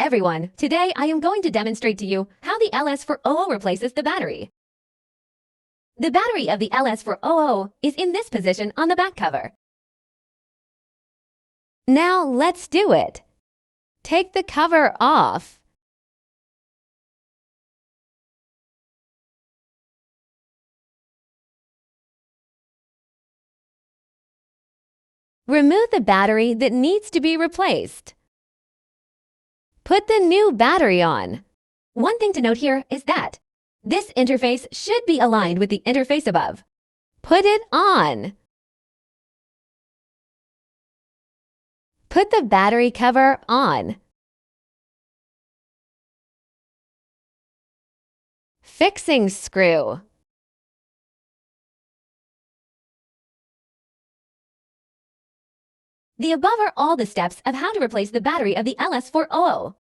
everyone, today I am going to demonstrate to you how the LS400 replaces the battery. The battery of the LS400 is in this position on the back cover. Now let's do it. Take the cover off. Remove the battery that needs to be replaced. Put the new battery on. One thing to note here is that this interface should be aligned with the interface above. Put it on. Put the battery cover on. Fixing screw. The above are all the steps of how to replace the battery of the LS400.